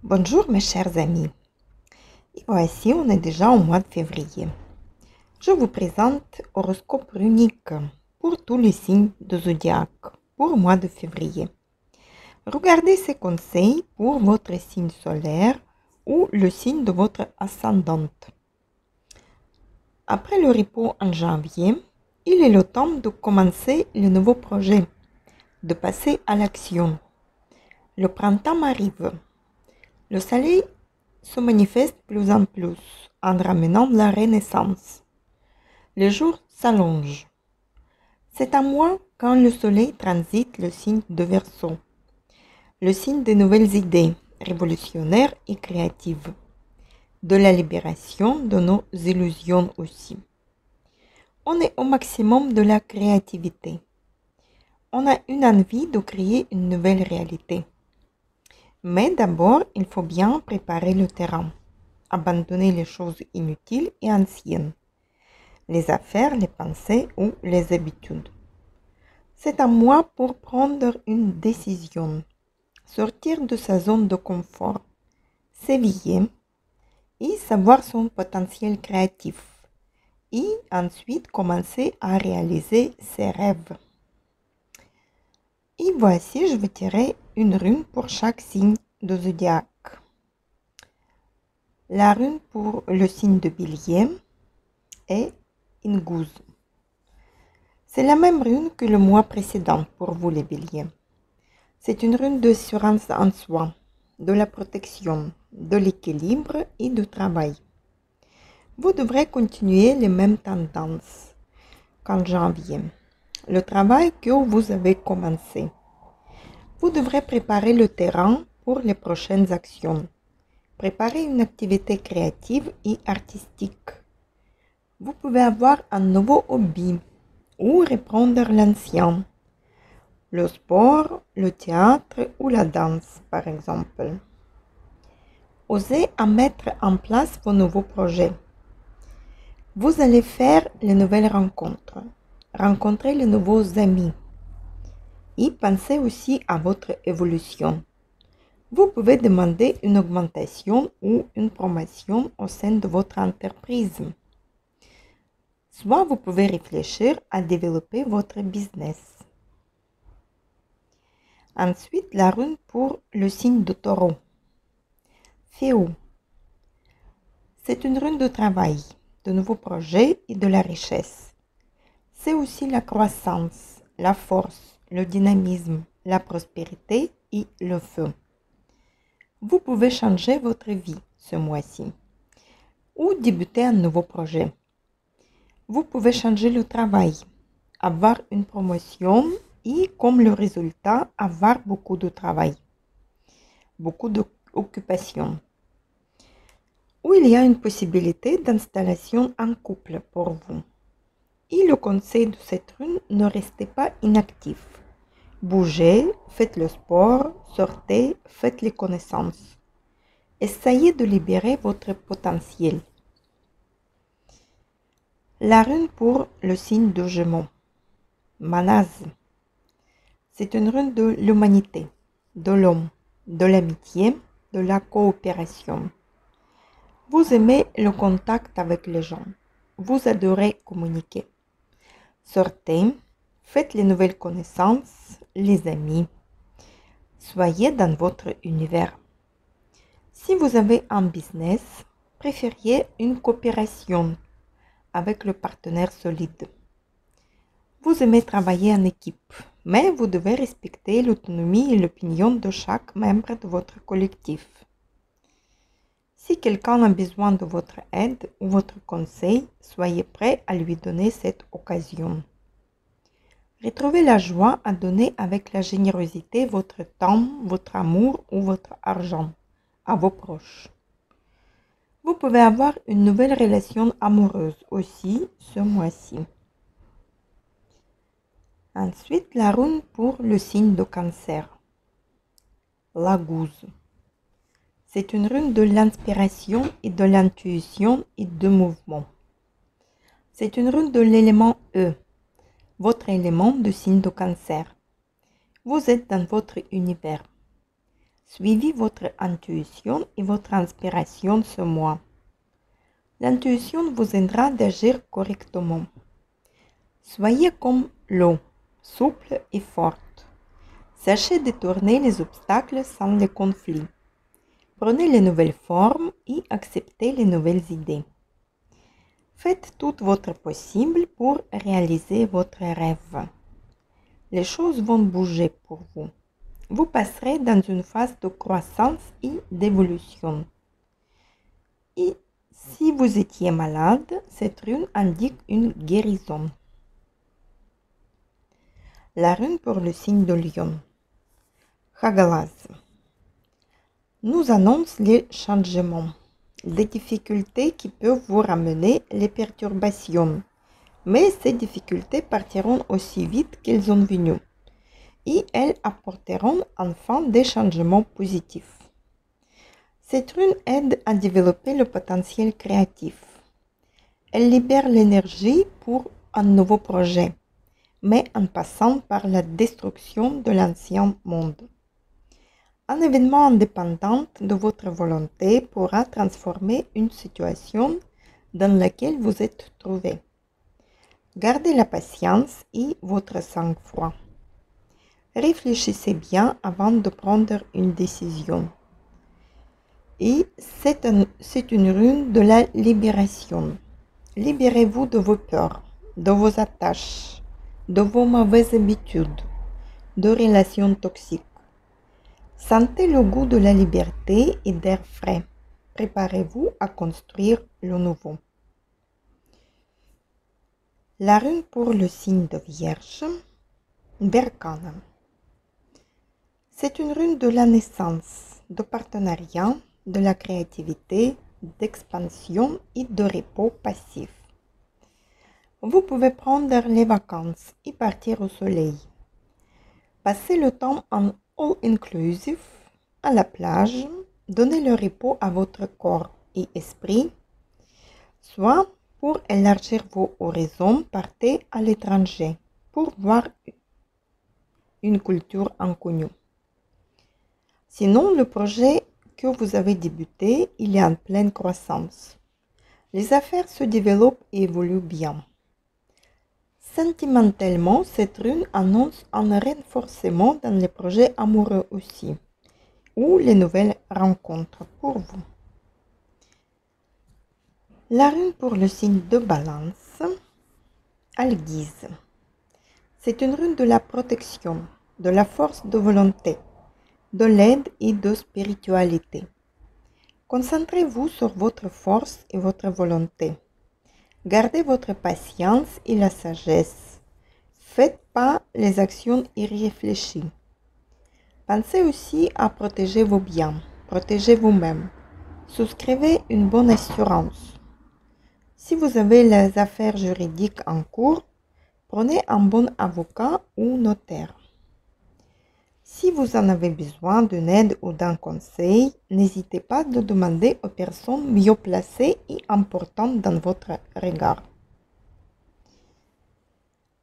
Bonjour mes chers amis, et voici on est déjà au mois de février. Je vous présente horoscope runique pour tous les signes de zodiaque pour le mois de février. Regardez ces conseils pour votre signe solaire ou le signe de votre ascendante. Après le repos en janvier, il est le temps de commencer le nouveau projet, de passer à l'action. Le printemps arrive. Le soleil se manifeste plus en plus en ramenant la renaissance. Les jours s'allongent. C'est un mois quand le soleil transite le signe de Verseau, le signe des nouvelles idées révolutionnaires et créatives, de la libération de nos illusions aussi. On est au maximum de la créativité. On a une envie de créer une nouvelle réalité. Mais d'abord, il faut bien préparer le terrain, abandonner les choses inutiles et anciennes, les affaires, les pensées ou les habitudes. C'est un mois pour prendre une décision, sortir de sa zone de confort, s'éveiller et savoir son potentiel créatif, et ensuite commencer à réaliser ses rêves. Et voici, je vais tirer une rune pour chaque signe de zodiaque. La rune pour le signe de Bélier est Inguz. C'est la même rune que le mois précédent pour vous les Béliers. C'est une rune d'assurance en soi, de la protection, de l'équilibre et du travail. Vous devrez continuer les mêmes tendances qu'en janvier. Le travail que vous avez commencé. Vous devrez préparer le terrain pour les prochaines actions. Préparer une activité créative et artistique. Vous pouvez avoir un nouveau hobby ou reprendre l'ancien. Le sport, le théâtre ou la danse, par exemple. Osez à mettre en place vos nouveaux projets. Vous allez faire les nouvelles rencontres, rencontrer les nouveaux amis et pensez aussi à votre évolution. Vous pouvez demander une augmentation ou une promotion au sein de votre entreprise. Soit vous pouvez réfléchir à développer votre business. Ensuite, la rune pour le signe de Taureau. Féo. C'est une rune de travail, de nouveaux projets et de la richesse. C'est aussi la croissance, la force, le dynamisme, la prospérité et le feu. Vous pouvez changer votre vie ce mois-ci ou débuter un nouveau projet. Vous pouvez changer le travail, avoir une promotion et comme le résultat, avoir beaucoup de travail, beaucoup d'occupations. Ou il y a une possibilité d'installation en couple pour vous. Et le conseil de cette rune, ne restez pas inactif. Bougez, faites le sport, sortez, faites les connaissances. Essayez de libérer votre potentiel. La rune pour le signe de Gémeaux. Manaz. C'est une rune de l'humanité, de l'homme, de l'amitié, de la coopération. Vous aimez le contact avec les gens. Vous adorez communiquer. Sortez, faites les nouvelles connaissances, les amis. Soyez dans votre univers. Si vous avez un business, préfériez une coopération avec le partenaire solide. Vous aimez travailler en équipe, mais vous devez respecter l'autonomie et l'opinion de chaque membre de votre collectif. Si quelqu'un a besoin de votre aide ou votre conseil, soyez prêt à lui donner cette occasion. Retrouvez la joie à donner avec la générosité votre temps, votre amour ou votre argent à vos proches. Vous pouvez avoir une nouvelle relation amoureuse aussi ce mois-ci. Ensuite, la rune pour le signe de Cancer. La gouze. C'est une rune de l'inspiration et de l'intuition et de mouvement. C'est une rune de l'élément E, votre élément de signe de Cancer. Vous êtes dans votre univers. Suivez votre intuition et votre inspiration ce mois. L'intuition vous aidera d'agir correctement. Soyez comme l'eau, souple et forte. Sachez détourner les obstacles sans les conflits. Prenez les nouvelles formes et acceptez les nouvelles idées. Faites tout votre possible pour réaliser votre rêve. Les choses vont bouger pour vous. Vous passerez dans une phase de croissance et d'évolution. Et si vous étiez malade, cette rune indique une guérison. La rune pour le signe de Lion. Hagalaz nous annonce les changements, les difficultés qui peuvent vous ramener les perturbations. Mais ces difficultés partiront aussi vite qu'elles sont venues et elles apporteront enfin des changements positifs. Cette rune aide à développer le potentiel créatif. Elle libère l'énergie pour un nouveau projet, mais en passant par la destruction de l'ancien monde. Un événement indépendant de votre volonté pourra transformer une situation dans laquelle vous êtes trouvé. Gardez la patience et votre sang-froid. Réfléchissez bien avant de prendre une décision. Et c'est une rune de la libération. Libérez-vous de vos peurs, de vos attaches, de vos mauvaises habitudes, de relations toxiques. Sentez le goût de la liberté et d'air frais. Préparez-vous à construire le nouveau. La rune pour le signe de Vierge, Berkane. C'est une rune de la naissance, de partenariat, de la créativité, d'expansion et de repos passif. Vous pouvez prendre les vacances et partir au soleil. Passez le temps en all-inclusive, à la plage, donnez le repos à votre corps et esprit, soit pour élargir vos horizons, partez à l'étranger pour voir une culture inconnue. Sinon, le projet que vous avez débuté, il est en pleine croissance. Les affaires se développent et évoluent bien. Sentimentalement, cette rune annonce un renforcement dans les projets amoureux aussi, ou les nouvelles rencontres pour vous. La rune pour le signe de Balance, Algise. C'est une rune de la protection, de la force de volonté, de l'aide et de spiritualité. Concentrez-vous sur votre force et votre volonté. Gardez votre patience et la sagesse. Faites pas les actions irréfléchies. Pensez aussi à protéger vos biens, protégez vous-même. Souscrivez une bonne assurance. Si vous avez les affaires juridiques en cours, prenez un bon avocat ou notaire. Si vous en avez besoin d'une aide ou d'un conseil, n'hésitez pas de demander aux personnes mieux placées et importantes dans votre regard.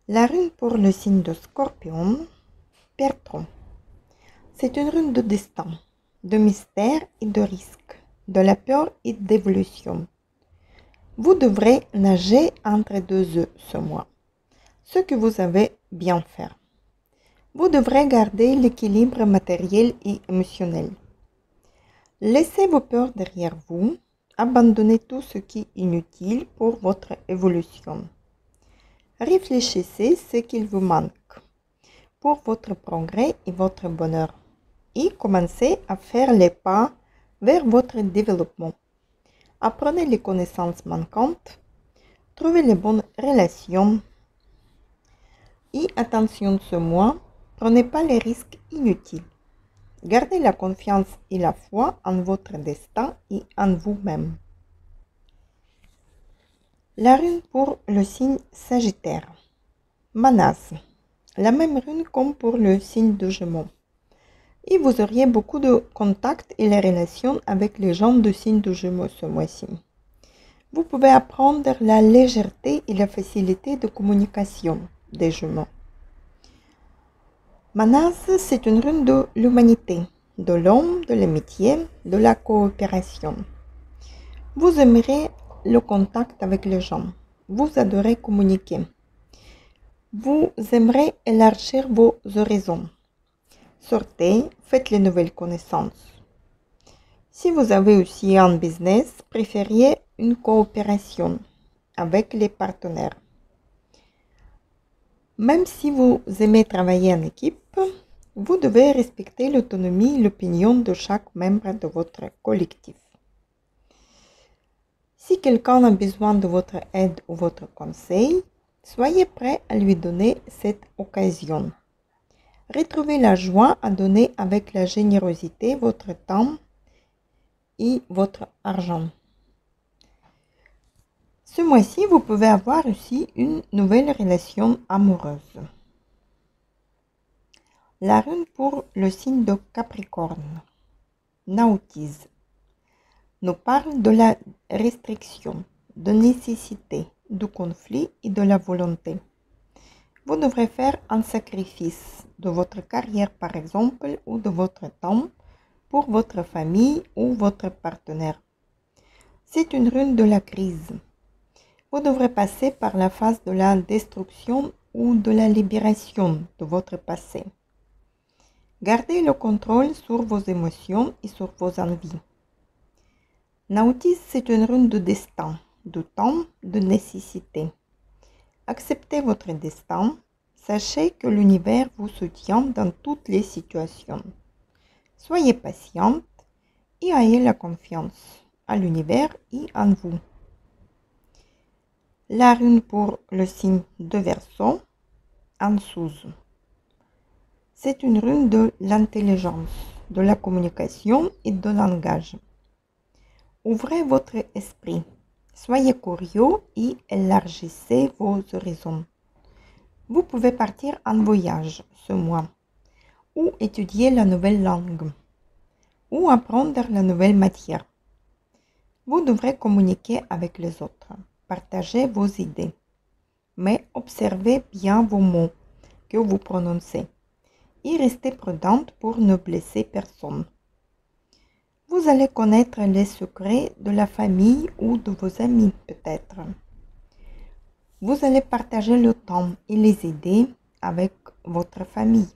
La rune pour le signe de Scorpion, Pertron. C'est une rune de destin, de mystère et de risque, de la peur et d'évolution. Vous devrez nager entre deux œufs ce mois, ce que vous avez bien fait. Vous devrez garder l'équilibre matériel et émotionnel. Laissez vos peurs derrière vous. Abandonnez tout ce qui est inutile pour votre évolution. Réfléchissez ce qu'il vous manque pour votre progrès et votre bonheur. Et commencez à faire les pas vers votre développement. Apprenez les connaissances manquantes. Trouvez les bonnes relations. Et attention ce mois. Prenez pas les risques inutiles. Gardez la confiance et la foi en votre destin et en vous-même. La rune pour le signe Sagittaire. Manas. La même rune comme pour le signe de Gémeaux. Et vous auriez beaucoup de contacts et les relations avec les gens de signe de Gémeaux ce mois-ci. Vous pouvez apprendre la légèreté et la facilité de communication des Gémeaux. Manas, c'est une rune de l'humanité, de l'homme, de l'amitié, de la coopération. Vous aimerez le contact avec les gens. Vous adorez communiquer. Vous aimerez élargir vos horizons. Sortez, faites les nouvelles connaissances. Si vous avez aussi un business, préférez une coopération avec les partenaires. Même si vous aimez travailler en équipe, vous devez respecter l'autonomie et l'opinion de chaque membre de votre collectif. Si quelqu'un a besoin de votre aide ou votre conseil, soyez prêt à lui donner cette occasion. Retrouvez la joie à donner avec la générosité votre temps et votre argent. Ce mois-ci, vous pouvez avoir aussi une nouvelle relation amoureuse. La rune pour le signe de Capricorne, Nautise, nous parle de la restriction, de nécessité, du conflit et de la volonté. Vous devrez faire un sacrifice de votre carrière par exemple ou de votre temps pour votre famille ou votre partenaire. C'est une rune de la crise. Vous devrez passer par la phase de la destruction ou de la libération de votre passé. Gardez le contrôle sur vos émotions et sur vos envies. Nautis, c'est une rune de destin, de temps, de nécessité. Acceptez votre destin. Sachez que l'univers vous soutient dans toutes les situations. Soyez patiente et ayez la confiance à l'univers et en vous. La rune pour le signe de Verseau, Ansuz. C'est une rune de l'intelligence, de la communication et de langage. Ouvrez votre esprit, soyez curieux et élargissez vos horizons. Vous pouvez partir en voyage ce mois, ou étudier la nouvelle langue, ou apprendre la nouvelle matière. Vous devrez communiquer avec les autres, partager vos idées, mais observez bien vos mots que vous prononcez et restez prudente pour ne blesser personne. Vous allez connaître les secrets de la famille ou de vos amis peut-être. Vous allez partager le temps et les idées avec votre famille.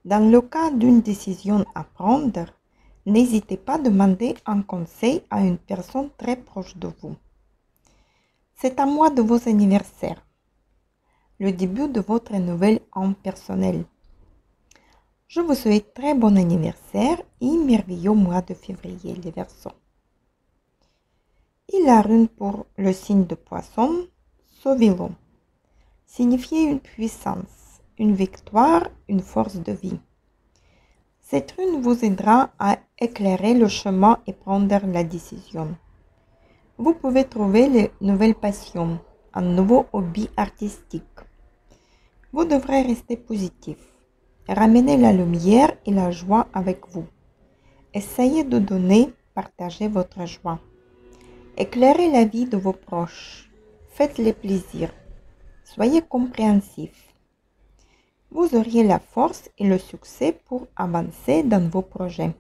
Dans le cas d'une décision à prendre, n'hésitez pas à demander un conseil à une personne très proche de vous. C'est un mois de vos anniversaires, le début de votre nouvelle an personnel. Je vous souhaite très bon anniversaire et merveilleux mois de février, les Verseaux. Et la rune pour le signe de Poisson, Sovilo, signifie une puissance, une victoire, une force de vie. Cette rune vous aidera à éclairer le chemin et prendre la décision. Vous pouvez trouver les nouvelles passions, un nouveau hobby artistique. Vous devrez rester positif. Ramenez la lumière et la joie avec vous. Essayez de donner, partager votre joie. Éclairez la vie de vos proches. Faites-les plaisir. Soyez compréhensifs. Vous auriez la force et le succès pour avancer dans vos projets.